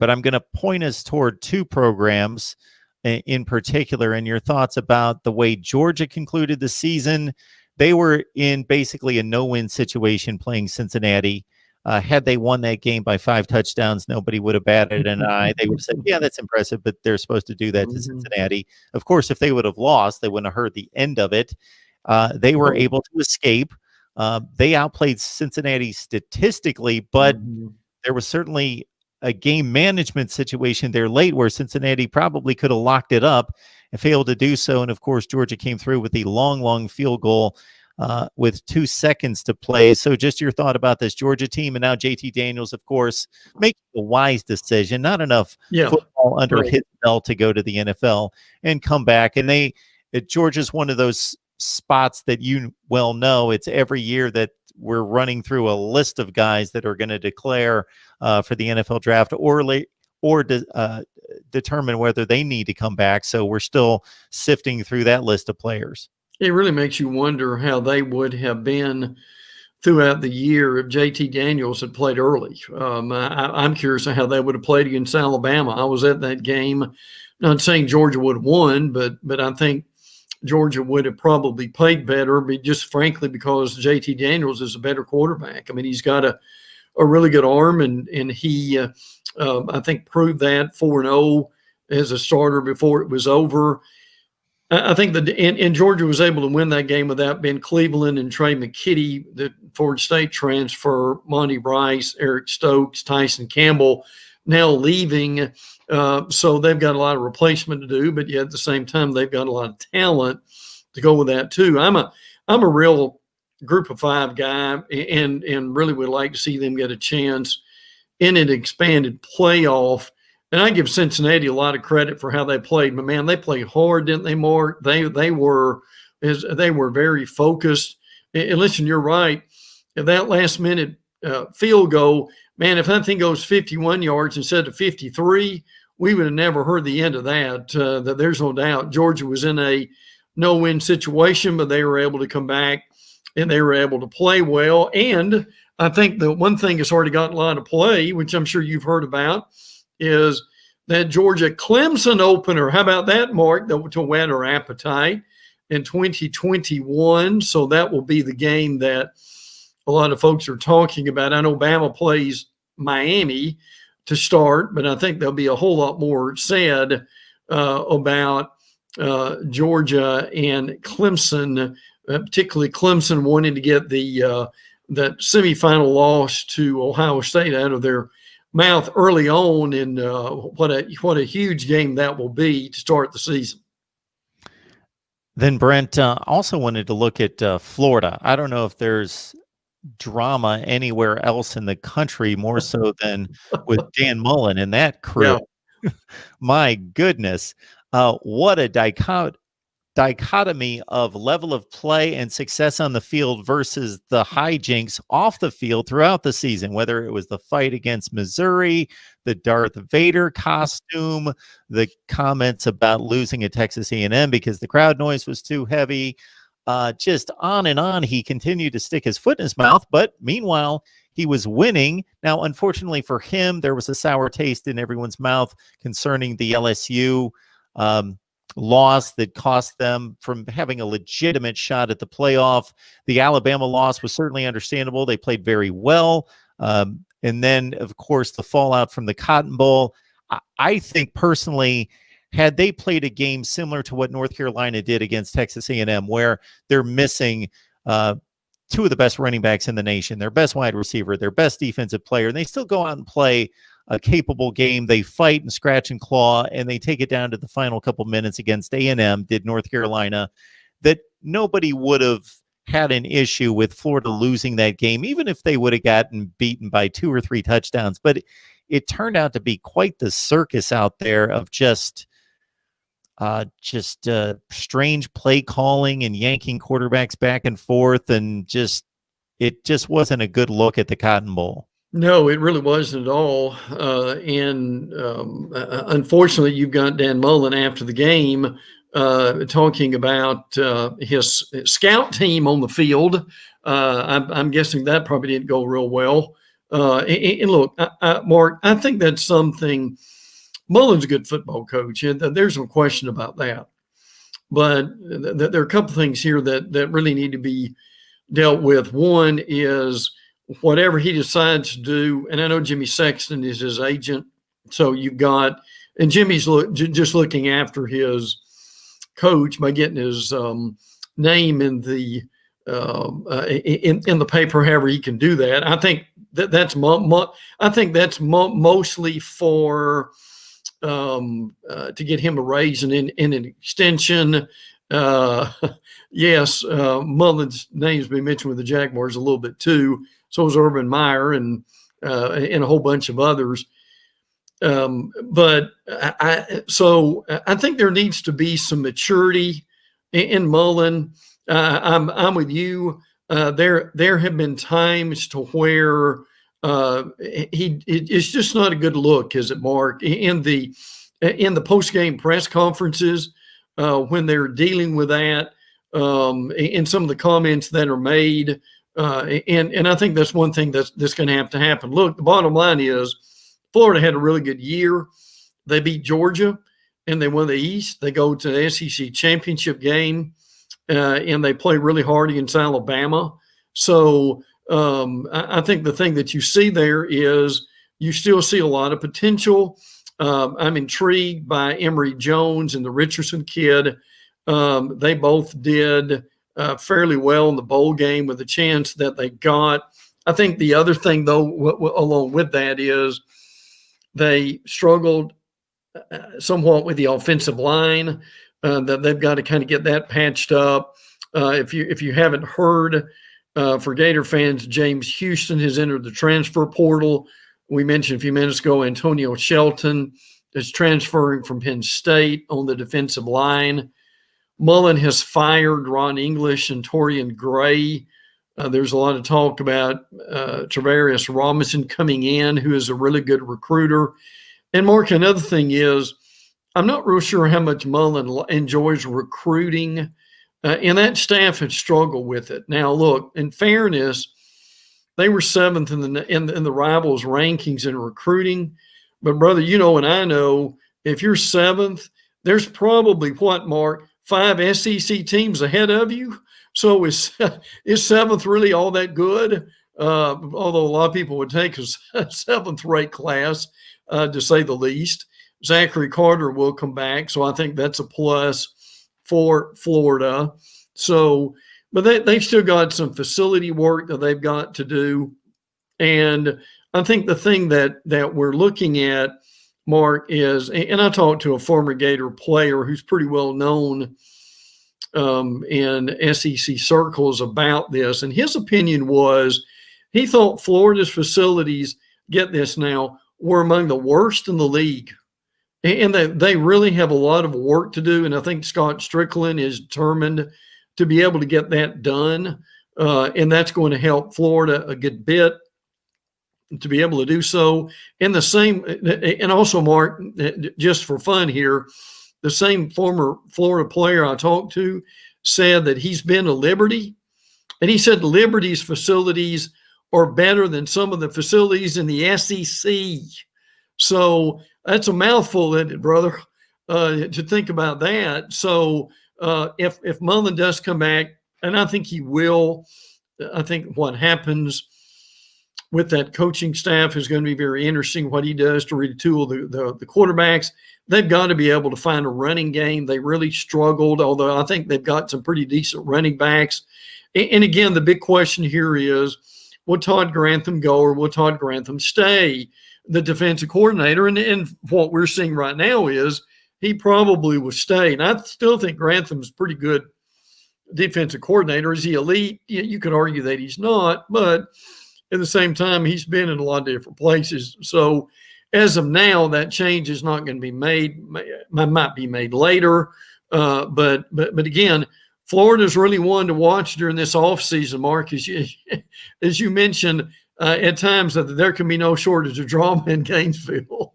but I'm going to point us toward two programs in particular, and your thoughts about the way Georgia concluded the season. They were in basically a no-win situation playing Cincinnati. Had they won that game by 5 touchdowns, nobody would have batted an eye. They would have said, yeah, that's impressive, but they're supposed to do that to Cincinnati. Of course, if they would have lost, they wouldn't have heard the end of it. They were able to escape. They outplayed Cincinnati statistically, but there was certainly a game management situation there late where Cincinnati probably could have locked it up and failed to do so. And of course, Georgia came through with the long field goal with 2 seconds to play. So just your thought about this Georgia team, and now JT Daniels, of course, making a wise decision, not enough football under his belt to go to the NFL and come back. And Georgia's one of those spots that you well know. It's every year that we're running through a list of guys that are going to declare for the NFL draft or determine whether they need to come back. So we're still sifting through that list of players. It really makes you wonder how they would have been throughout the year if JT Daniels had played early. I'm curious how they would have played against Alabama. I was at that game. Not saying Georgia would have won, but I think Georgia would have probably played better, but just frankly because JT Daniels is a better quarterback. I mean, he's got a really good arm, and he, I think, proved that 4-0 as a starter before it was over. I think and Georgia was able to win that game without Ben Cleveland and Trey McKitty, the Florida State transfer, Monty Bryce, Eric Stokes, Tyson Campbell, now leaving. So they've got a lot of replacement to do, but yet at the same time, they've got a lot of talent to go with that too. I'm a real group of 5 guy, and really would like to see them get a chance in an expanded playoff. And I give Cincinnati a lot of credit for how they played. But man, they played hard, didn't they, Mark? They were very focused. And listen, you're right. If that last minute field goal, man, if that thing goes 51 yards instead of 53, we would have never heard the end of that. That there's no doubt Georgia was in a no-win situation, but they were able to come back and they were able to play well. And I think the one thing that's already gotten a lot of play, which I'm sure you've heard about, is that Georgia Clemson opener. How about that, Mark, to whet our appetite in 2021? So that will be the game that a lot of folks are talking about. I know Bama plays Miami to start, but I think there'll be a whole lot more said about Georgia and Clemson, particularly Clemson wanting to get that semifinal loss to Ohio State out of their mouth early on, and what a huge game that will be to start the season. Then Brent also wanted to look at Florida. I don't know if there's drama anywhere else in the country more so than with Dan Mullen and that crew. Yeah. My goodness, what a dichotomy of level of play and success on the field versus the hijinks off the field throughout the season, whether it was the fight against Missouri, the Darth Vader costume, the comments about losing at Texas A&M because the crowd noise was too heavy, just on and on. He continued to stick his foot in his mouth, but meanwhile, he was winning. Now, unfortunately for him, there was a sour taste in everyone's mouth concerning the LSU loss that cost them from having a legitimate shot at the playoff. The Alabama loss was certainly understandable. They played very well. And then, of course, the fallout from the Cotton Bowl. I think personally, had they played a game similar to what North Carolina did against Texas A&M, where they're missing 2 of the best running backs in the nation, their best wide receiver, their best defensive player, and they still go out and play a capable game. They fight and scratch and claw, and they take it down to the final couple minutes against A&M, did North Carolina, that nobody would have had an issue with Florida losing that game, even if they would have gotten beaten by 2 or 3 touchdowns. But it turned out to be quite the circus out there of just strange play calling and yanking quarterbacks back and forth, and it just wasn't a good look at the Cotton Bowl. No, it really wasn't at all. And unfortunately, you've got Dan Mullen after the game talking about his scout team on the field. I'm guessing that probably didn't go real well And look, Mark, I think that's something. Mullen's a good football coach, and there's no question about that. But there are a couple things here that really need to be dealt with. One is whatever he decides to do, and I know Jimmy Sexton is his agent, so you've got, and Jimmy's just looking after his coach by getting his name in the in the paper, however he can do that. I think that's mostly for to get him a raise and in an extension. Yes, Mullen's name's been mentioned with the Jaguars a little bit too. So is Urban Meyer and a whole bunch of others. But I think there needs to be some maturity in Mullen. I'm with you. There have been times to where it's just not a good look, is it, Mark? In the post-game press conferences, when they're dealing with that, in some of the comments that are made, and I think that's one thing that's going to have to happen. Look, the bottom line is Florida had a really good year. They beat Georgia, and they won the East. They go to the SEC championship game, and they play really hard against Alabama. So I think the thing that you see there is you still see a lot of potential. I'm intrigued by Emory Jones and the Richardson kid. They both did fairly well in the bowl game with the chance that they got. I think the other thing, though, along with that is they struggled somewhat with the offensive line. That they've got to kind of get that patched up. If you haven't heard, for Gator fans, James Houston has entered the transfer portal. We mentioned a few minutes ago Antonio Shelton is transferring from Penn State on the defensive line. Mullen has fired Ron English and Torian Gray. There's a lot of talk about Travarius Robinson coming in, who is a really good recruiter. And Mark, another thing is, I'm not real sure how much Mullen enjoys recruiting, and that staff has struggled with it. Now, look, in fairness, they were 7th in the Rivals rankings in recruiting. But, brother, you know and I know, if you're 7th, there's probably, Mark, 5 SEC teams ahead of you. So is 7th really all that good? Although a lot of people would take a 7th-rate class, to say the least. Zachary Carter will come back, so I think that's a plus for Florida. So, but they've still got some facility work that they've got to do. And I think the thing that we're looking at, Mark, is, and I talked to a former Gator player who's pretty well known in SEC circles about this, and his opinion was he thought Florida's facilities, get this now, were among the worst in the league. And they really have a lot of work to do. And I think Scott Strickland is determined to be able to get that done. And that's going to help Florida a good bit to be able to do so. And and also, Mark, just for fun here, the same former Florida player I talked to said that he's been to Liberty. And he said Liberty's facilities are better than some of the facilities in the SEC. So that's a mouthful, isn't it, brother, to think about that. So if Mullen does come back, and I think he will, I think what happens with that coaching staff is going to be very interesting, what he does to retool the quarterbacks. They've got to be able to find a running game. They really struggled, although I think they've got some pretty decent running backs. And again, the big question here is, will Todd Grantham go or will Todd Grantham stay the defensive coordinator? And what we're seeing right now is he probably will stay. And I still think Grantham's pretty good defensive coordinator. Is he elite? You could argue that he's not, but at the same time, he's been in a lot of different places. So as of now, that change is not going to be made. Might be made later. But again, Florida's really one to watch during this offseason, Mark, as you mentioned, at times that there can be no shortage of drama in Gainesville.